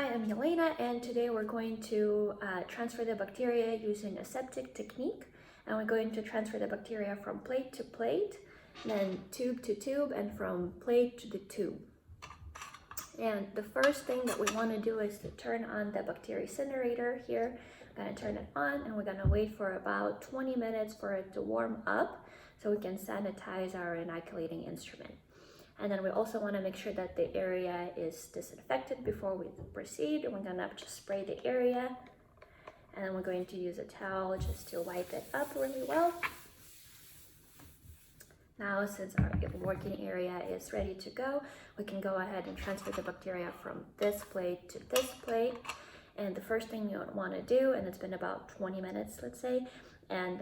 Hi, I'm Yelena, and today we're going to transfer the bacteria using Aseptic Technique. And we're going to transfer the bacteria from plate to plate, then tube to tube, and from plate to the tube. And the first thing that we want to do is to turn on the bacteriocinator here. I'm going to turn it on, and we're going to wait for about 20 minutes for it to warm up so we can sanitize our inoculating instrument. And then we also want to make sure that the area is disinfected before we proceed. And we're going to just spray the area. And then we're going to use a towel just to wipe it up really well. Now, since our working area is ready to go, we can go ahead and transfer the bacteria from this plate to this plate. And the first thing you want to do, and it's been about 20 minutes, let's say, and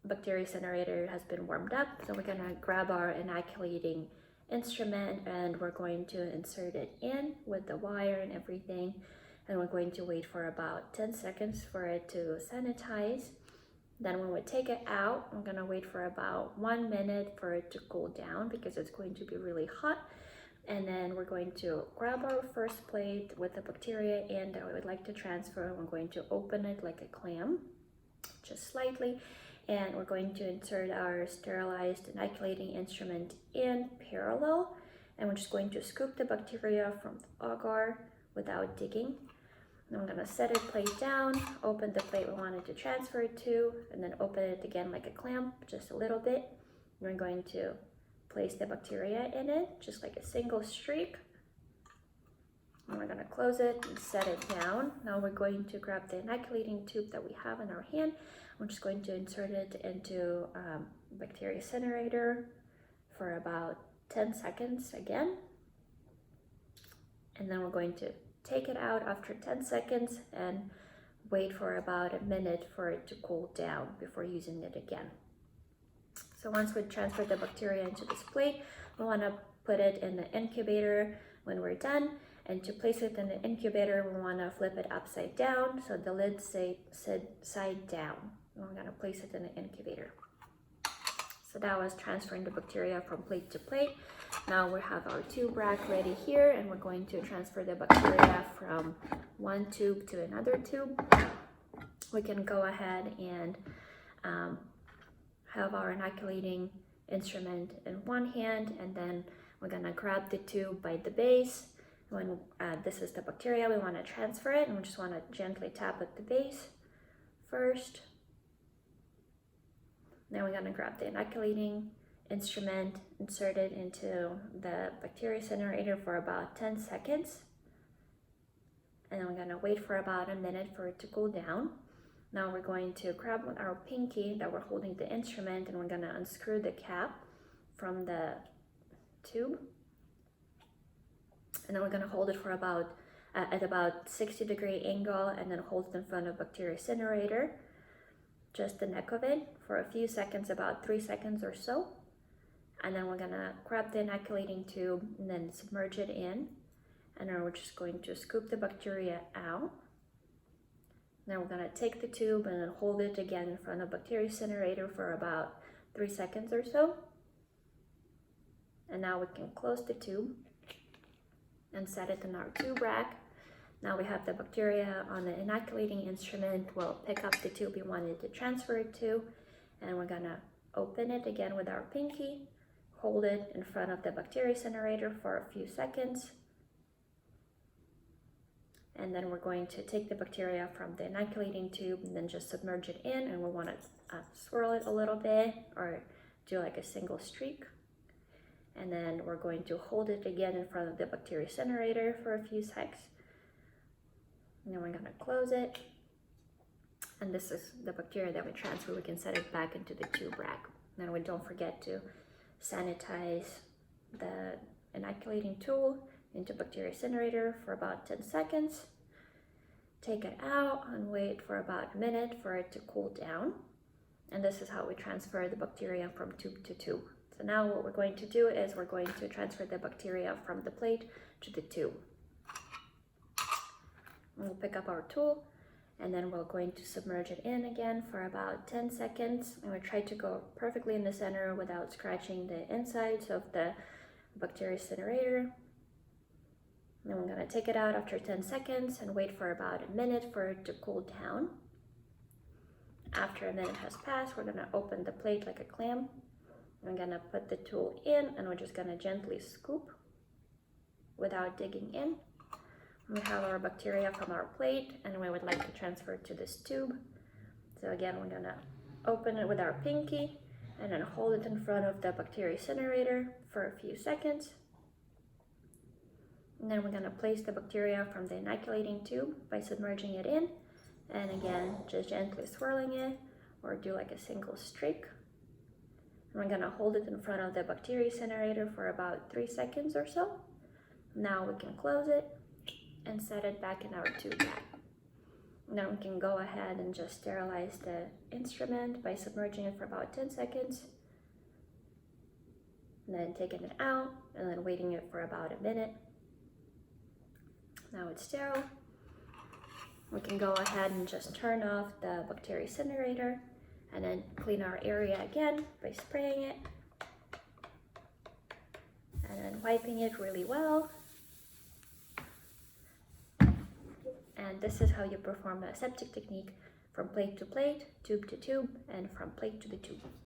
bacteriocinator has been warmed up, so we're going to grab our inoculating instrument and we're going to insert it in with the wire and everything, and we're going to wait for about 10 seconds for it to sanitize. Then when we take it out, we're going to wait for about 1 minute for it to cool down because it's going to be really hot. And then we're going to grab our first plate with the bacteria in that we would like to transfer. We're going to open it like a clam, just slightly. And we're going to insert our sterilized inoculating instrument in parallel. And we're just going to scoop the bacteria from the agar without digging. And I'm going to set a plate down, open the plate we wanted to transfer it to, and then open it again like a clamp, just a little bit. We're going to place the bacteria in it, just like a single streak. And we're going to close it and set it down. Now we're going to grab the inoculating tube that we have in our hand. We're just going to insert it into bacteriocinator for about 10 seconds again. And then we're going to take it out after 10 seconds and wait for about a minute for it to cool down before using it again. So once we transfer the bacteria into this plate, we want to put it in the incubator when we're done. And to place it in the incubator, we want to flip it upside down so the lid stays side down. And we're going to place it in the incubator. So that was transferring the bacteria from plate to plate. Now we have our tube rack ready here, and we're going to transfer the bacteria from one tube to another tube. We can go ahead and have our inoculating instrument in one hand, and then we're going to grab the tube by the base. When this is the bacteria, we want to transfer it, and we just want to gently tap at the base first. Then we're going to grab the inoculating instrument, insert it into the bacteriocinator for about 10 seconds. And then we're going to wait for about a minute for it to cool down. Now we're going to grab our pinky that we're holding the instrument, and we're going to unscrew the cap from the tube. And then we're going to hold it for at about 60-degree angle, and then hold it in front of bacteriocinator, just the neck of it, for a few seconds, about 3 seconds or so. And then we're going to grab the inoculating tube and then submerge it in. And then we're just going to scoop the bacteria out. Then we're going to take the tube and then hold it again in front of bacteriocinator for about 3 seconds or so. And now we can close the tube and set it in our tube rack. Now we have the bacteria on the inoculating instrument. We'll pick up the tube we wanted to transfer it to, and we're gonna open it again with our pinky, hold it in front of the bacteriocinator for a few seconds, and then we're going to take the bacteria from the inoculating tube and then just submerge it in, and we want to swirl it a little bit or do like a single streak. And then we're going to hold it again in front of the bacteriocinator for a few seconds. And then we're going to close it. And this is the bacteria that we transfer. We can set it back into the tube rack. Then we don't forget to sanitize the inoculating tool into bacteriocinator for about 10 seconds. Take it out and wait for about a minute for it to cool down. And this is how we transfer the bacteria from tube to tube. So now what we're going to do is we're going to transfer the bacteria from the plate to the tube. We'll pick up our tool, and then we're going to submerge it in again for about 10 seconds. And we try to go perfectly in the center without scratching the insides of the bacteriocinator. Then we're going to take it out after 10 seconds and wait for about a minute for it to cool down. After a minute has passed, we're going to open the plate like a clam. I'm going to put the tool in and we're just going to gently scoop without digging in. We have our bacteria from our plate and we would like to transfer it to this tube. So again, we're going to open it with our pinky and then hold it in front of the bacteria incinerator for a few seconds. And then we're going to place the bacteria from the inoculating tube by submerging it in. And again, just gently swirling it or do like a single streak. And we're going to hold it in front of the bacteria incinerator for about 3 seconds or so. Now we can close it and set it back in our tube bag. Then we can go ahead and just sterilize the instrument by submerging it for about 10 seconds. And then taking it out and then waiting it for about a minute. Now it's sterile. We can go ahead and just turn off the bacteria incinerator and then clean our area again by spraying it and then wiping it really well. And this is how you perform the aseptic technique from plate to plate, tube to tube, and from plate to the tube.